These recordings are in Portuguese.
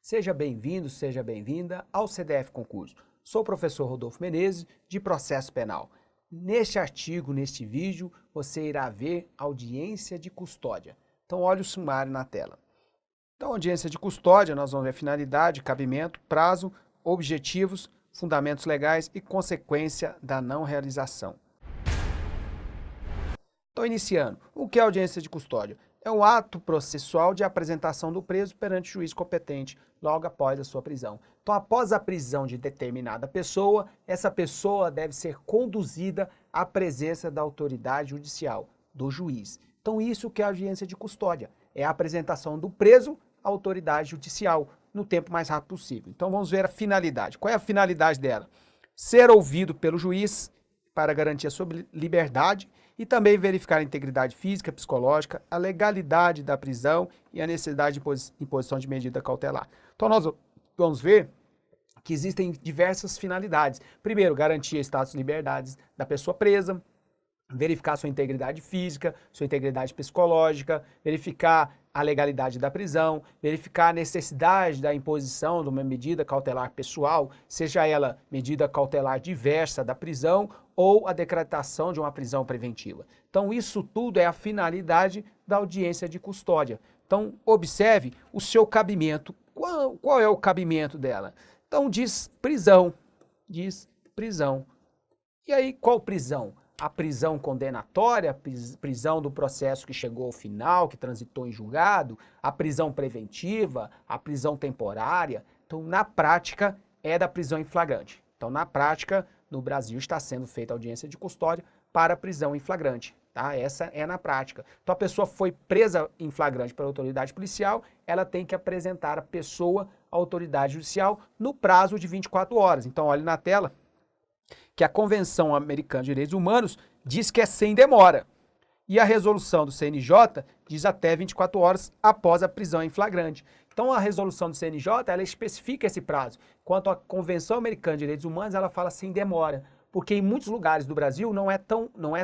Seja bem-vindo, seja bem-vinda ao CDF Concurso. Sou o professor Rodolfo Menezes, de Processo Penal. Neste artigo, neste vídeo, você irá ver audiência de custódia. Então, olha o sumário na tela. Então, audiência de custódia, nós vamos ver finalidade, cabimento, prazo, objetivos, fundamentos legais e consequência da não realização. Então, iniciando, o que é audiência de custódia? É o ato processual de apresentação do preso perante o juiz competente, logo após a sua prisão. Então, após a prisão de determinada pessoa, essa pessoa deve ser conduzida à presença da autoridade judicial, do juiz. Então, isso que é a audiência de custódia, é a apresentação do preso à autoridade judicial, no tempo mais rápido possível. Então, vamos ver a finalidade. Qual é a finalidade dela? Ser ouvido pelo juiz para garantir a sua liberdade e também verificar a integridade física, psicológica, a legalidade da prisão e a necessidade de imposição de medida cautelar. Então, nós vamos ver que existem diversas finalidades. Primeiro, garantir status de liberdades da pessoa presa, verificar sua integridade física, sua integridade psicológica, verificar a legalidade da prisão, verificar a necessidade da imposição de uma medida cautelar pessoal, seja ela medida cautelar diversa da prisão ou a decretação de uma prisão preventiva. Então, isso tudo é a finalidade da audiência de custódia. Então, observe o seu cabimento. Qual é o cabimento dela? Então, diz prisão. E aí, qual prisão? A prisão condenatória, a prisão do processo que chegou ao final, que transitou em julgado, a prisão preventiva, a prisão temporária. Então, na prática, é da prisão em flagrante. Então, na prática, no Brasil está sendo feita audiência de custódia para a prisão em flagrante. Tá? Essa é na prática. Então, a pessoa foi presa em flagrante pela autoridade policial, ela tem que apresentar a pessoa à autoridade judicial no prazo de 24 horas. Então, olhe na tela que a Convenção Americana de Direitos Humanos diz que é sem demora. E a resolução do CNJ diz até 24 horas após a prisão em flagrante. Então, a resolução do CNJ, ela especifica esse prazo. Enquanto a Convenção Americana de Direitos Humanos, ela fala sem demora. Porque em muitos lugares do Brasil não é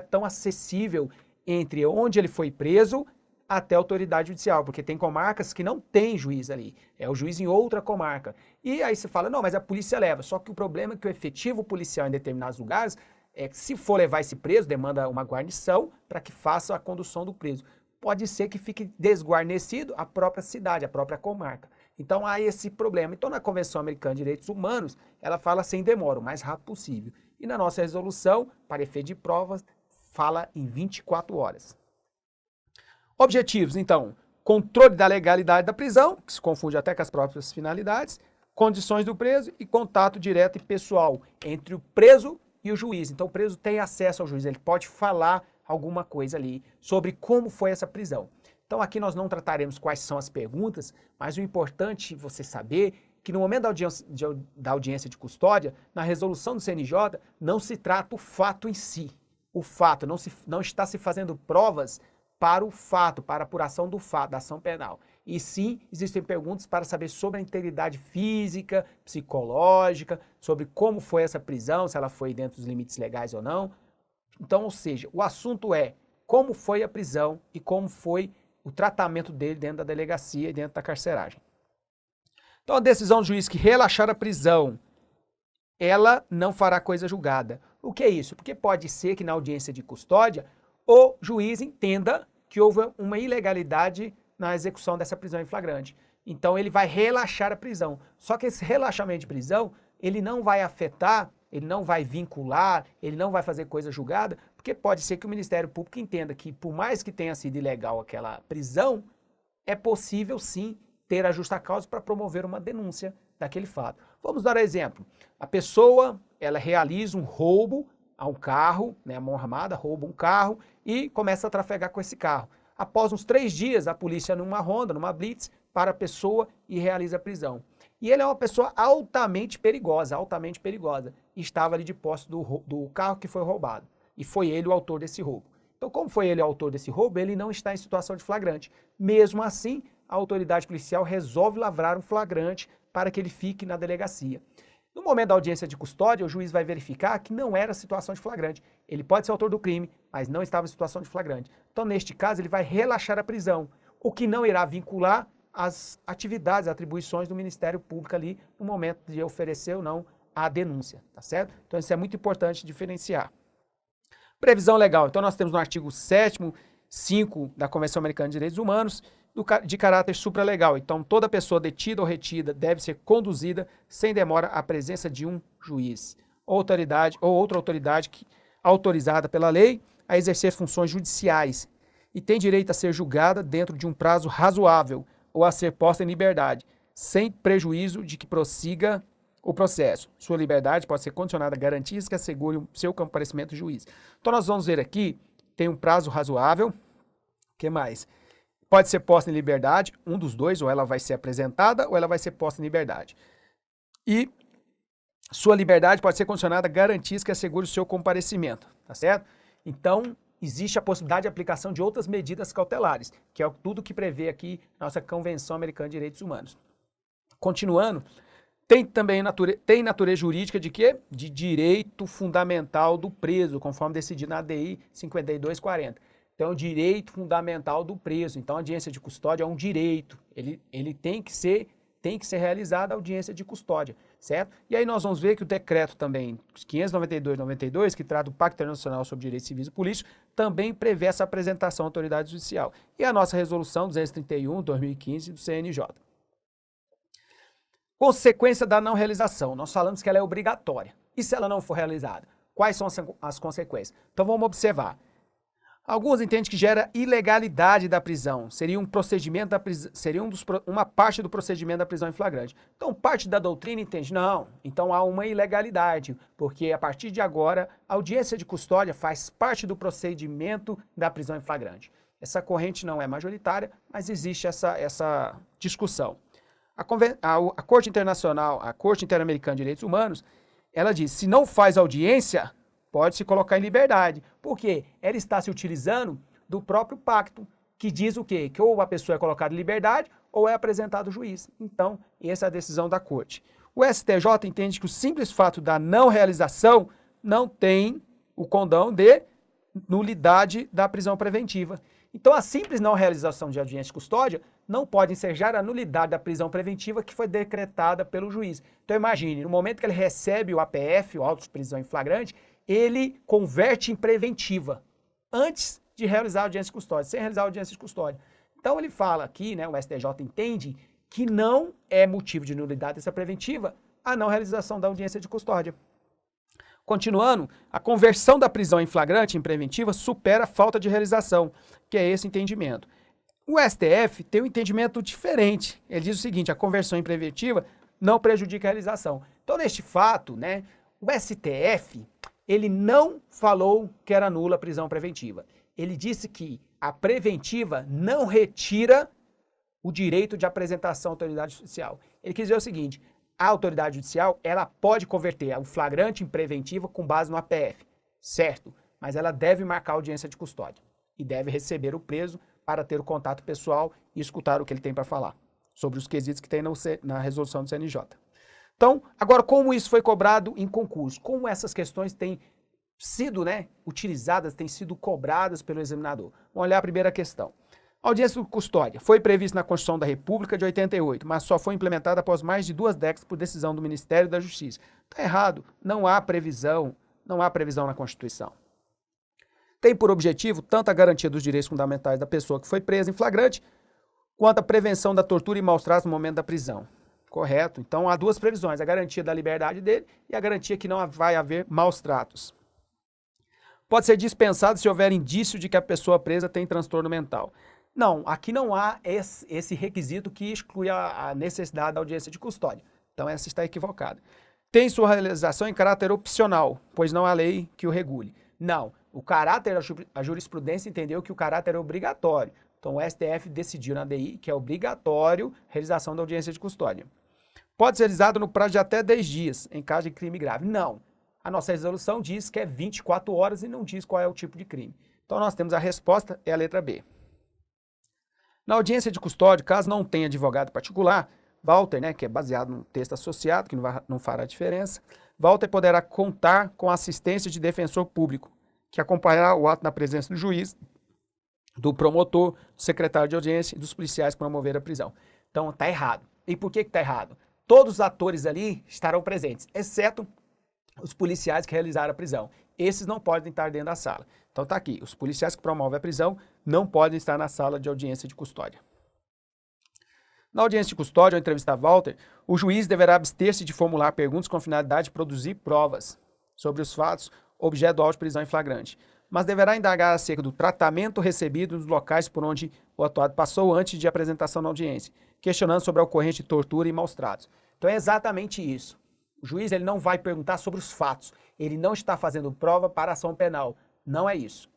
tão acessível entre onde ele foi preso até a autoridade judicial, porque tem comarcas que não tem juiz ali, é o juiz em outra comarca. E aí você fala, não, mas a polícia leva, só que o problema é que o efetivo policial em determinados lugares, se for levar esse preso, demanda uma guarnição para que faça a condução do preso. Pode ser que fique desguarnecido a própria cidade, a própria comarca. Então há esse problema. Então na Convenção Americana de Direitos Humanos, ela fala sem demora, o mais rápido possível. E na nossa resolução, para efeito de provas, fala em 24 horas. Objetivos, então, controle da legalidade da prisão, que se confunde até com as próprias finalidades, condições do preso e contato direto e pessoal entre o preso e o juiz. Então, o preso tem acesso ao juiz, ele pode falar alguma coisa ali sobre como foi essa prisão. Então, aqui nós não trataremos quais são as perguntas, mas o importante é você saber que no momento da audiência de custódia, na resolução do CNJ, não se trata o fato em si. O fato, não está se fazendo provas para o fato, para a apuração do fato, da ação penal. E sim, existem perguntas para saber sobre a integridade física, psicológica, sobre como foi essa prisão, se ela foi dentro dos limites legais ou não. Então, ou seja, o assunto é como foi a prisão e como foi o tratamento dele dentro da delegacia e dentro da carceragem. Então, a decisão do juiz que relaxar a prisão, ela não fará coisa julgada. O que é isso? Porque pode ser que na audiência de custódia o juiz entenda que houve uma ilegalidade na execução dessa prisão em flagrante. Então, ele vai relaxar a prisão. Só que esse relaxamento de prisão, ele não vai afetar, ele não vai vincular, ele não vai fazer coisa julgada, porque pode ser que o Ministério Público entenda que, por mais que tenha sido ilegal aquela prisão, é possível, sim, ter a justa causa para promover uma denúncia daquele fato. Vamos dar exemplo. A pessoa, ela realiza um roubo a um carro, né, a mão armada, rouba um carro e começa a trafegar com esse carro. Após uns 3 dias, a polícia numa ronda, numa blitz, para a pessoa e realiza a prisão. E ele é uma pessoa altamente perigosa, e estava ali de posse do carro que foi roubado. E foi ele o autor desse roubo. Então, como foi ele o autor desse roubo, ele não está em situação de flagrante. Mesmo assim, a autoridade policial resolve lavrar um flagrante para que ele fique na delegacia. No momento da audiência de custódia, o juiz vai verificar que não era situação de flagrante. Ele pode ser autor do crime, mas não estava em situação de flagrante. Então, neste caso, ele vai relaxar a prisão, o que não irá vincular as atividades, atribuições do Ministério Público ali no momento de oferecer ou não a denúncia, tá certo? Então isso é muito importante diferenciar. Previsão legal. Então nós temos no artigo 7º, 5 da Convenção Americana de Direitos Humanos, de caráter supralegal. Então toda pessoa detida ou retida deve ser conduzida sem demora à presença de um juiz, autoridade ou outra autoridade autorizada pela lei a exercer funções judiciais e tem direito a ser julgada dentro de um prazo razoável ou a ser posta em liberdade, sem prejuízo de que prossiga o processo. Sua liberdade pode ser condicionada a garantias que assegurem o seu comparecimento ao juiz. Então nós vamos ver aqui, tem um prazo razoável. O que mais? Pode ser posta em liberdade, um dos dois, ou ela vai ser apresentada ou ela vai ser posta em liberdade. E sua liberdade pode ser condicionada a garantias que assegurem o seu comparecimento, tá certo? Então, existe a possibilidade de aplicação de outras medidas cautelares, que é tudo que prevê aqui nossa Convenção Americana de Direitos Humanos. Continuando, tem também natureza jurídica de quê? De direito fundamental do preso, conforme decidido na ADI 5240. Então, o direito fundamental do preso. Então, a audiência de custódia é um direito. Ele tem que ser realizada a audiência de custódia, certo? E aí nós vamos ver que o decreto também, 592/92, que trata do Pacto Internacional sobre Direitos Civis e Políticos, também prevê essa apresentação à autoridade judicial. E a nossa resolução 231/2015 do CNJ. Consequência da não realização. Nós falamos que ela é obrigatória. E se ela não for realizada? Quais são as consequências? Então vamos observar. Alguns entendem que gera ilegalidade da prisão. Seria um procedimento da prisão, seria uma parte do procedimento da prisão em flagrante. Então, parte da doutrina entende, não, então há uma ilegalidade, porque a partir de agora, a audiência de custódia faz parte do procedimento da prisão em flagrante. Essa corrente não é majoritária, mas existe essa discussão. A Corte Internacional, a Corte Interamericana de Direitos Humanos, ela diz, se não faz audiência, pode se colocar em liberdade. Por quê? Ela está se utilizando do próprio pacto, que diz o quê? Que ou a pessoa é colocada em liberdade ou é apresentado ao juiz. Então, essa é a decisão da corte. O STJ entende que o simples fato da não realização não tem o condão de nulidade da prisão preventiva. Então, a simples não realização de audiência de custódia não pode ensejar a nulidade da prisão preventiva que foi decretada pelo juiz. Então, imagine, no momento que ele recebe o APF, o auto de prisão em flagrante, ele converte em preventiva antes de realizar a audiência de custódia, sem realizar a audiência de custódia. Então ele fala aqui, né, o STJ entende que não é motivo de nulidade dessa preventiva a não realização da audiência de custódia. Continuando, a conversão da prisão em flagrante em preventiva supera a falta de realização, que é esse entendimento. O STF tem um entendimento diferente. Ele diz o seguinte, a conversão em preventiva não prejudica a realização. Então, neste fato, né, o STF ele não falou que era nula a prisão preventiva. Ele disse que a preventiva não retira o direito de apresentação à autoridade judicial. Ele quis dizer o seguinte, a autoridade judicial ela pode converter o flagrante em preventiva com base no APF, certo? Mas ela deve marcar audiência de custódia e deve receber o preso para ter o contato pessoal e escutar o que ele tem para falar sobre os quesitos que tem na resolução do CNJ. Então, agora, como isso foi cobrado em concurso? Como essas questões têm sido, utilizadas, têm sido cobradas pelo examinador? Vamos olhar a primeira questão. A audiência de custódia foi prevista na Constituição da República de 88, mas só foi implementada após mais de 2 décadas por decisão do Ministério da Justiça. Está errado, não há previsão na Constituição. Tem por objetivo tanto a garantia dos direitos fundamentais da pessoa que foi presa em flagrante, quanto a prevenção da tortura e maus-tratos no momento da prisão. Correto? Então, há 2 previsões, a garantia da liberdade dele e a garantia que não vai haver maus-tratos. Pode ser dispensado se houver indício de que a pessoa presa tem transtorno mental. Não, aqui não há esse requisito que exclui a necessidade da audiência de custódia. Então, essa está equivocada. Tem sua realização em caráter opcional, pois não há lei que o regule. Não, a jurisprudência entendeu que o caráter é obrigatório. Então, o STF decidiu na DI que é obrigatório a realização da audiência de custódia. Pode ser realizado no prazo de até 10 dias, em caso de crime grave. Não. A nossa resolução diz que é 24 horas e não diz qual é o tipo de crime. Então, nós temos a resposta, é a letra B. Na audiência de custódia, caso não tenha advogado particular, Walter, que é baseado no texto associado, que não fará diferença, Walter poderá contar com a assistência de defensor público, que acompanhará o ato na presença do juiz, do promotor, do secretário de audiência e dos policiais que promoveram a prisão. Então está errado. E por que está errado? Todos os atores ali estarão presentes, exceto os policiais que realizaram a prisão. Esses não podem estar dentro da sala. Então está aqui, os policiais que promovem a prisão não podem estar na sala de audiência de custódia. Na audiência de custódia, ao entrevistar Walter, o juiz deverá abster-se de formular perguntas com finalidade de produzir provas sobre os fatos objeto do auto de prisão em flagrante, mas deverá indagar acerca do tratamento recebido nos locais por onde o atuado passou antes de apresentação na audiência, questionando sobre a ocorrência de tortura e maus-tratos. Então é exatamente isso. O juiz ele não vai perguntar sobre os fatos, ele não está fazendo prova para ação penal, não é isso.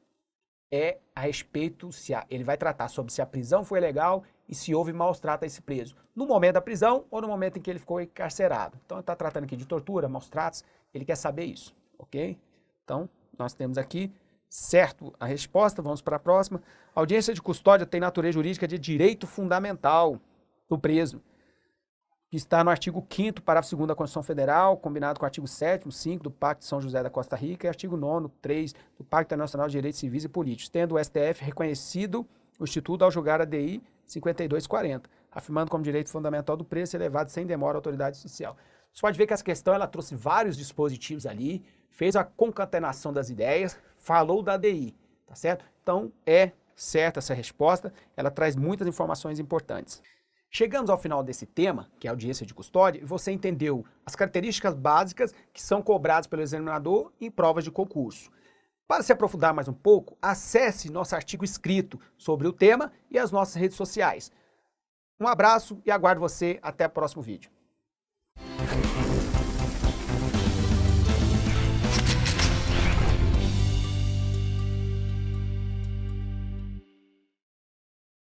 É a respeito, ele vai tratar sobre se a prisão foi legal e se houve maus-tratos a esse preso, no momento da prisão ou no momento em que ele ficou encarcerado. Então ele está tratando aqui de tortura, maus-tratos, ele quer saber isso, ok? Então nós temos aqui certo a resposta, vamos para a próxima. A audiência de custódia tem natureza jurídica de direito fundamental do preso, que está no artigo 5º, parágrafo 2º da Constituição Federal, combinado com o artigo 7º, 5 do Pacto de São José da Costa Rica e artigo 9º, 3 do Pacto Internacional de Direitos Civis e Políticos, tendo o STF reconhecido o Instituto ao julgar a DI 5240, afirmando como direito fundamental do preso ser levado sem demora à autoridade judicial. Você pode ver que essa questão ela trouxe vários dispositivos ali, fez a concatenação das ideias, falou da DI, tá certo? Então é certa essa resposta, ela traz muitas informações importantes. Chegamos ao final desse tema, que é a audiência de custódia, e você entendeu as características básicas que são cobradas pelo examinador em provas de concurso. Para se aprofundar mais um pouco, acesse nosso artigo escrito sobre o tema e as nossas redes sociais. Um abraço e aguardo você até o próximo vídeo.